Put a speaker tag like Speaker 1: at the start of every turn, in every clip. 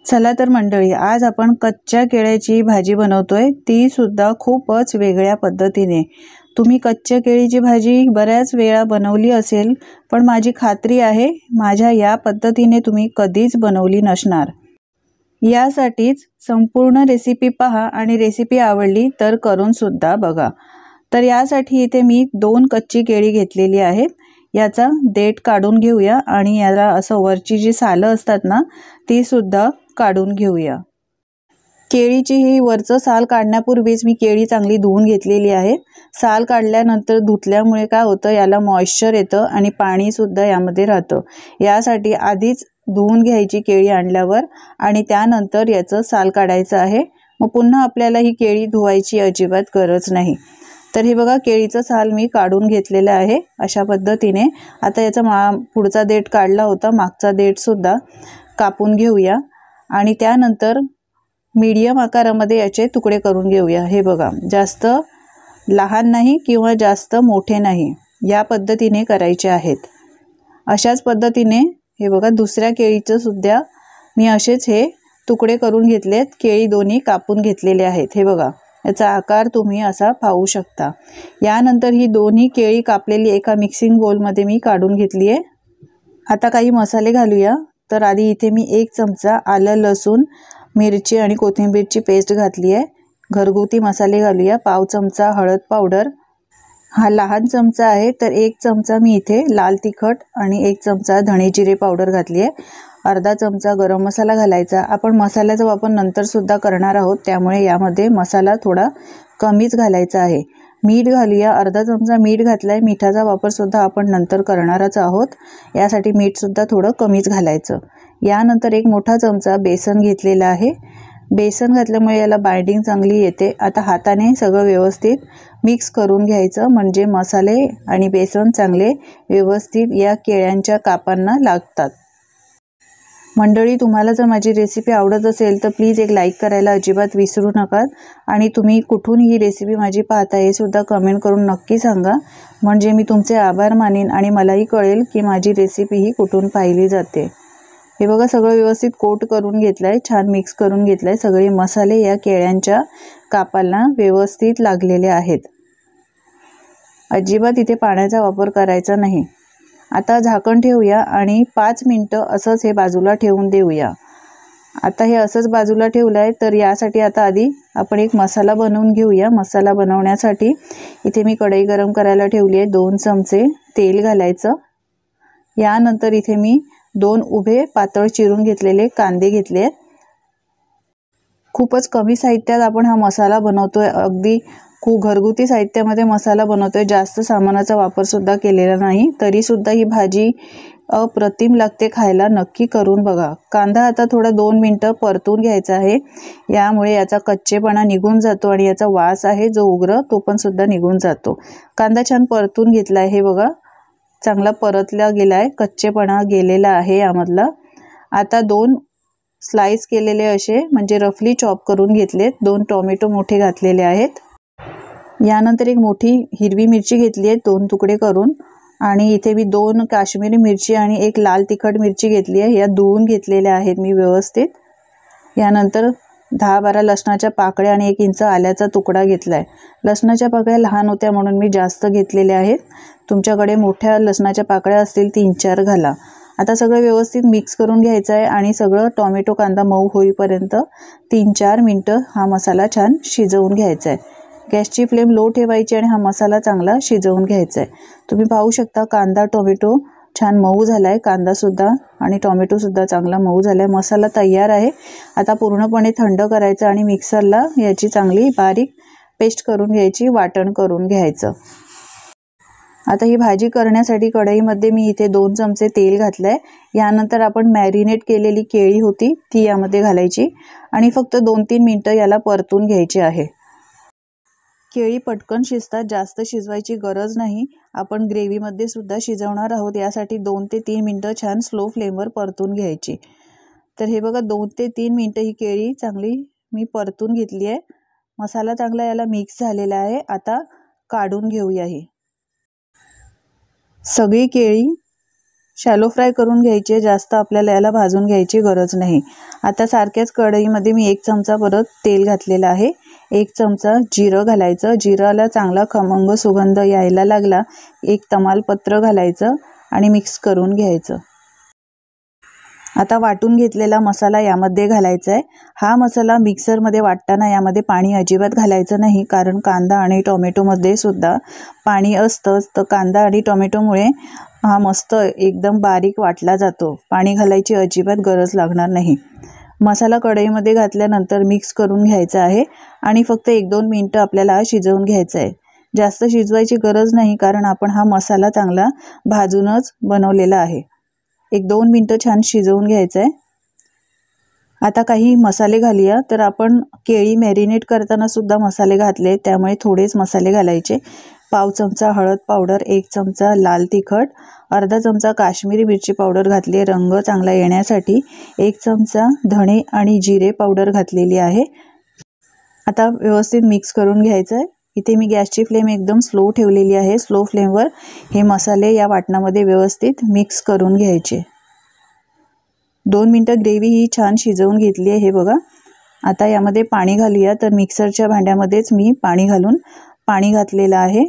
Speaker 1: चला तर मंडळी, आज आपण कच्च्या केळ्याची भाजी बनवतोय, ती सुद्धा खूपच वेगळ्या पद्धतीने। तुम्ही कच्च्या केळीची भाजी बऱ्याच वेळा बनवली असेल, पण माझी खात्री आहे माझ्या या पद्धतीने तुम्ही कधीच बनवली नसणार। यासाठीच संपूर्ण रेसिपी पहा आणि रेसिपी आवडली तर करून सुद्धा बघा। तर यासाठी इथे मी 2 कच्ची केळी घेतलेली आहेत। याचा देठ काढून घेऊया आणि याला असं वरची जी सालं असतात ना, ती सुद्धा काढून घेऊया। केळीची ही वरचं साल काढण्यापूर्वीच मी केळी चांगली धुवून घेतलेली आहे। साल काढल्यानंतर धुतल्यामुळे काय होतं, याला मॉइश्चर येतं आणि पाणी सुद्धा यामध्ये राहतं। यासाठी आधीच धुवून घ्यायची केळी आणल्यावर आणि त्यानंतर याचं साल काढायचं आहे। मग पुन्हा आपल्याला ही केळी धुवायची अजिबात गरज नाही। तर हे बघा, केळीचं साल मी काढून घेतलेलं आहे अशा पद्धतीने। आता याचा पुढचा देठ काढला होता, मागचा देठ सुद्धा कापून घेऊया आणि त्यानंतर मीडियम आकारामध्ये याचे तुकडे करून घेऊया। हे बघा, जास्त लहान नाही किंवा जास्त मोठे नाही, या पद्धतीने करायचे आहेत। अशाच पद्धतीने हे बघा, दुसऱ्या केळीचं सुद्धा मी असेच हे तुकडे करून घेतलेत। केळी दोन्ही कापून घेतलेले आहेत। हे बघा, याचा आकार तुम्ही असा पाहू शकता। यानंतर ही दोन्ही केळी कापलेली एका मिक्सिंग बोलमध्ये मी काढून घेतली आहे। आता काही मसाले घालूया। तर आधी इथे मी 1 चमचा आलं, लसूण, मिरची आणि कोथिंबीरची पेस्ट घातली आहे। घरगुती मसाले घालूया। पाव चमचा हळद पावडर, हा लहान चमचा आहे, तर 1 चमचा मी इथे लाल तिखट आणि 1 चमचा धणे जिरे पावडर घातली आहे। अर्धा चमचा गरम मसाला घालायचा। आपण मसाल्याचा वापर नंतर सुद्धा करणार आहोत, त्यामुळे यामध्ये मसाला थोडा कमीच घालायचा आहे। मीठ घालूया। अर्धा चमचा मीठ घातलाय। मिठाचा वापर सुद्धा आपण नंतर करणारच आहोत, यासाठी मीठ सुद्धा थोडं कमीच घालायचं। यानंतर 1 मोठा चमचा बेसन घेतलेला आहे। बेसन घातल्यामुळे याला बाइंडिंग चांगली येते। आता हाताने सगळं व्यवस्थित मिक्स करून घ्यायचं, म्हणजे मसाले आणि बेसन चांगले व्यवस्थित या केळ्यांच्या कापांना लागतात। मंडळी, तुम्हाला जर माझी रेसिपी आवडत असेल तर प्लीज एक लाईक करायला अजिबात विसरू नका आणि तुम्ही कुठून ही रेसिपी माझी पाहता हे सुद्धा कमेंट करून नक्की सांगा, म्हणजे मी तुमचे आभार मानेन आणि मलाही कळेल की माझी रेसिपी ही कुठून पाहिली जाते। हे बघा, सगळं व्यवस्थित कोट करून घेतलंय, छान मिक्स करून घेतलंय। सगळे मसाले या केळ्यांच्या कापांना व्यवस्थित लागलेले आहेत। अजिबात इथे पाण्याचा वापर करायचा नाही। आता झाकण ठेवूया आणि 5 मिनिटं असंच हे बाजूला ठेवून देऊया। आता हे असंच बाजूला ठेवलंय, तर यासाठी आता आधी आपण एक मसाला बनवून घेऊया। मसाला बनवण्यासाठी इथे मी कढई गरम करायला ठेवली आहे। 2 चमचे तेल घालायचं। यानंतर इथे मी 2 उभे पातळ चिरून घेतलेले कांदे घेतले। खूपच कमी साहित्यात आपण हा मसाला बनवतोय, अगदी खूप घरगुती साहित्यामध्ये मसाला बनवतोय, जास्त सामानाचा वापर सुद्धा केलेला नाही, तरी सुद्धा ही भाजी अप्रतिम लागते खायला। नक्की करून बघा। कांदा आता थोडा 2 मिनिटं परतून घ्यायचा आहे, यामुळे याचा कच्चेपणा निघून जातो आणि याचा वास आहे जो उग्र, तो पण सुद्धा निघून जातो। कांदा छान परतून घेतलाय। हे बघा, चांगला परतला गेलाय, कच्चेपणा गेलेला आहे यामधला। आता 2 स्लाइस केलेले असे, म्हणजे रफली चॉप करून घेतलेत। 2 टोमॅटो मोठे घातलेले आहेत। यानंतर 1 मोठी हिरवी मिरची घेतली आहे, 2 तुकडे करून, आणि इथे मी 2 काश्मीरी मिरची आणि 1 लाल तिखट मिरची घेतली आहे। या धुवून घेतलेल्या आहेत मी व्यवस्थित। यानंतर 10-12 लसणाच्या पाकळ्या आणि 1 इंच आल्याचा तुकडा घेतलाय। लसणाच्या पाकळ्या लहान होत्या म्हणून मी जास्त घेतलेल्या आहेत। तुमच्याकडे मोठ्या लसणाच्या पाकळ्या असतील 3-4 घाला। आता सगळं व्यवस्थित मिक्स करून घ्यायचं आहे आणि सगळं टोमॅटो कांदा मऊ होईपर्यंत 3-4 मिनिटं हा मसाला छान शिजवून घ्यायचा आहे। गॅसची फ्लेम लो ठेवायची आणि हा मसाला चांगला शिजवून घ्यायचा आहे। तुम्ही पाहू शकता कांदा टोमॅटो छान मऊ झालाय, कांदा सुद्धा आणि टोमॅटो सुद्धा चांगला मऊ झालाय। मसाला तयार आहे। आता पूर्णपणे थंड करायचं आणि मिक्सरला याची चांगली बारीक पेस्ट करून घ्यायची, वाटण करून घ्यायचं। आता ही भाजी करण्यासाठी कढईमध्ये मी इथे 2 चमचे तेल घातलंय। यानंतर आपण मॅरिनेट केलेली केळी होती ती यामध्ये घालायची आणि फक्त 2-3 मिनिटं याला परतून घ्यायची आहे। केळी पटकन शिजतात, जास्त शिजवायची गरज नाही। आपण ग्रेव्हीमध्ये सुद्धा शिजवणार आहोत, यासाठी 2 ते 3 मिनिटं छान स्लो फ्लेमवर परतून घ्यायची। तर हे बघा, 2 ते 3 मिनिटं ही केळी चांगली मी परतून घेतली आहे। मसाला चांगला याला मिक्स झालेला आहे। आता काढून घेऊया ही सगळी केळी शॅलो फ्राय करून घ्यायचे, जास्त आपल्याला याला भाजून घ्यायची गरज नाही। आता सारख्याच कढईमध्ये मी 1 चमचा परत तेल घातलेलं आहे। 1 चमचा जिरं घालायचं। जिराला चांगला खमंग सुगंध यायला लागला, 1 तमालपत्र घालायचं आणि मिक्स करून घ्यायचं। आता वाटून घेतलेला मसाला यामध्ये घालायचा आहे। हा मसाला मिक्सरमध्ये वाटताना यामध्ये पाणी अजिबात घालायचं नाही, कारण कांदा आणि टोमॅटोमध्ये सुद्धा पाणी असतंच, तर कांदा आणि टोमॅटोमुळे हा मस्त एकदम बारीक वाटला जातो। पाणी घालायची अजिबात गरज लागणार नाही। मसाला कढईमध्ये घातल्यानंतर मिक्स करून घ्यायचा आहे आणि फक्त 1-2 मिनिटं आपल्याला शिजवून घ्यायचं आहे। जास्त शिजवायची गरज नाही, कारण आपण हा मसाला चांगला भाजूनच बनवलेला आहे। 1-2 मिनिटं छान शिजवून घ्यायचं आहे। आता काही मसाले घालूया। तर आपण केळी मॅरिनेट करताना सुद्धा मसाले घातले, त्यामुळे थोडेच मसाले घालायचे। पाव चमचा हळद पावडर, 1 चमचा लाल तिखट, अर्धा चमचा काश्मीरी मिरची पावडर घातली रंग चांगला येण्यासाठी, 1 चमचा धणे आणि जिरे पावडर घातलेली आहे। आता व्यवस्थित मिक्स करून घ्यायचं आहे। इथे मी गॅसची फ्लेम एकदम स्लो ठेवलेली आहे। स्लो फ्लेमवर हे मसाले या वाटणामध्ये व्यवस्थित मिक्स करून घ्यायचे। 2 मिनिटं ग्रेव्ही ही छान शिजवून घेतली आहे, हे बघा। आता यामध्ये पाणी घालूया। तर मिक्सरच्या भांड्यामध्येच मी पाणी घातलेलं आहे।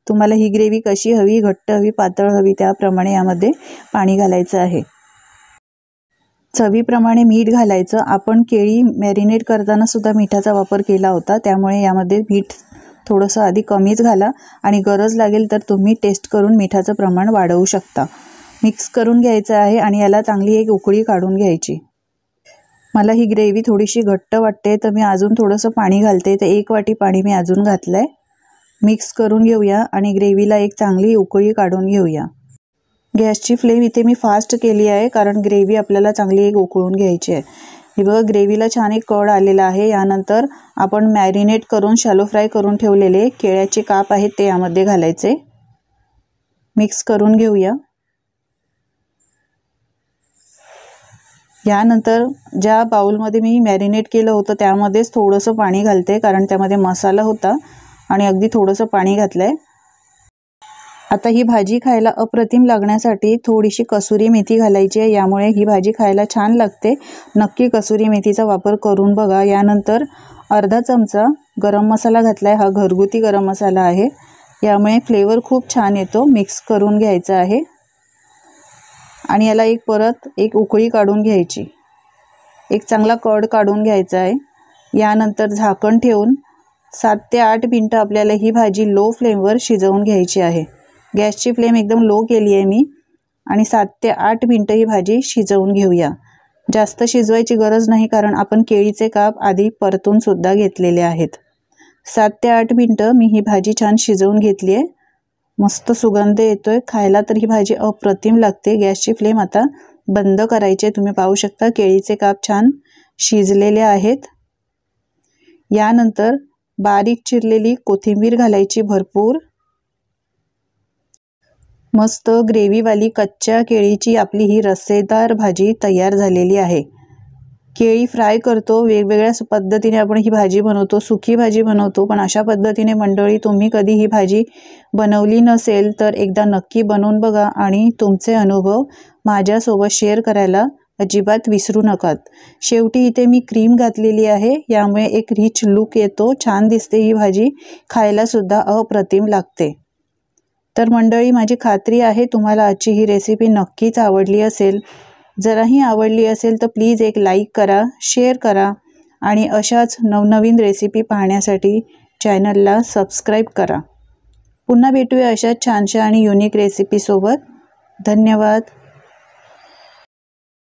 Speaker 1: तुम्हाला ही ग्रेव्ही कशी हवी, घट्ट हवी, पातळ हवी, त्याप्रमाणे यामध्ये पाणी घालायचं आहे। चवीप्रमाणे मीठ घालायचं। आपण केळी मॅरिनेट करताना सुद्धा मिठाचा वापर केला होता, त्यामुळे यामध्ये मीठ थोडंसं आधी कमीच घाला आणि गरज लागेल तर तुम्ही टेस्ट करून मिठाचं प्रमाण वाढवू शकता। मिक्स करून घ्यायचं आहे आणि याला चांगली एक उकळी काढून घ्यायची। मला ही ग्रेव्ही थोडीशी घट्ट वाटते, तर मी अजून थोडंसं पाणी घालते। तर 1 वाटी पाणी मी अजून घातलं आहे। मिक्स करून घेऊया आणि ग्रेव्हीला एक चांगली उकळी काढून घेऊया। गॅसची फ्लेम इथे मी फास्ट केली आहे, कारण ग्रेव्ही आपल्याला चांगली एक उकळून घ्यायची आहे। हे बघा, ग्रेव्हीला छान एक कड आलेला आहे। यानंतर आपण मॅरिनेट करून शॅलो फ्राय करून ठेवलेले केळ्याचे काप आहेत ते यामध्ये घालायचे। मिक्स करून घेऊया। यानंतर ज्या बाउलमध्ये मी मॅरिनेट केलं होतं त्यामध्येच थोडंसं पाणी घालते, कारण त्यामध्ये मसाला होता आणि अगदी थोडंसं पाणी घातलंय। आता ही भाजी खायला अप्रतिम लागण्यासाठी थोडीशी कसुरी मेथी घालायची आहे, यामुळे ही भाजी खायला छान लागते। नक्की कसुरी मेथीचा वापर करून बघा। यानंतर अर्धा चमचा गरम मसाला घातलाय, हा घरगुती गरम मसाला आहे, यामुळे फ्लेवर खूप छान येतो। मिक्स करून घ्यायचं आहे आणि याला परत एक उकळी काढून घ्यायची, एक चांगला कड काढून घ्यायचा आहे। यानंतर झाकण ठेवून 7 ते 8 मिनिटं आपल्याला ही भाजी लो फ्लेमवर शिजवून घ्यायची आहे। गॅसची फ्लेम एकदम लो केली आहे मी आणि 7 ते 8 मिनिटं ही भाजी शिजवून घेऊया। जास्त शिजवायची गरज नाही, कारण आपण केळीचे काप आधी परतून सुद्धा घेतलेले आहेत। 7 ते 8 मिनिटं मी ही भाजी छान शिजवून घेतली आहे। मस्त सुगंध येतोय, खायला तर ही भाजी अप्रतिम लागते। गॅसची फ्लेम आता बंद करायची। तुम्ही पाहू शकता केळीचे काप छान शिजलेले आहेत। यानंतर बारीक चिरलेली कोथिंबीर घालायची भरपूर। मस्त ग्रेव्हीवाली कच्च्या केळीची आपली ही रस्सेदार भाजी तयार झालेली आहे। केळी फ्राय करतो, वेगवेगळ्या पद्धतीने आपण ही भाजी बनवतो, सुकी भाजी बनवतो, पण अशा पद्धतीने मंडळी तुम्ही कधी ही भाजी बनवली नसेल तर एकदा नक्की बनवून बघा आणि तुमचे अनुभव माझ्यासोबत शेअर करायला अजिबात विसरू नकात। शेवटी इथे मी क्रीम घातलेली आहे, यामुळे एक रिच लुक येतो, छान दिसते ही भाजी, खायला सुद्धा अप्रतिम लागते। तर मंडळी, माझी खात्री आहे तुम्हाला आजची ही रेसिपी नक्कीच आवडली असेल। जराही आवडली असेल तर प्लीज एक लाईक करा, शेअर करा आणि अशाच नवनवीन रेसिपी पाहण्यासाठी चॅनलला सबस्क्राईब करा। पुन्हा भेटूया अशाच छानशा आणि युनिक रेसिपीसोबत। धन्यवाद।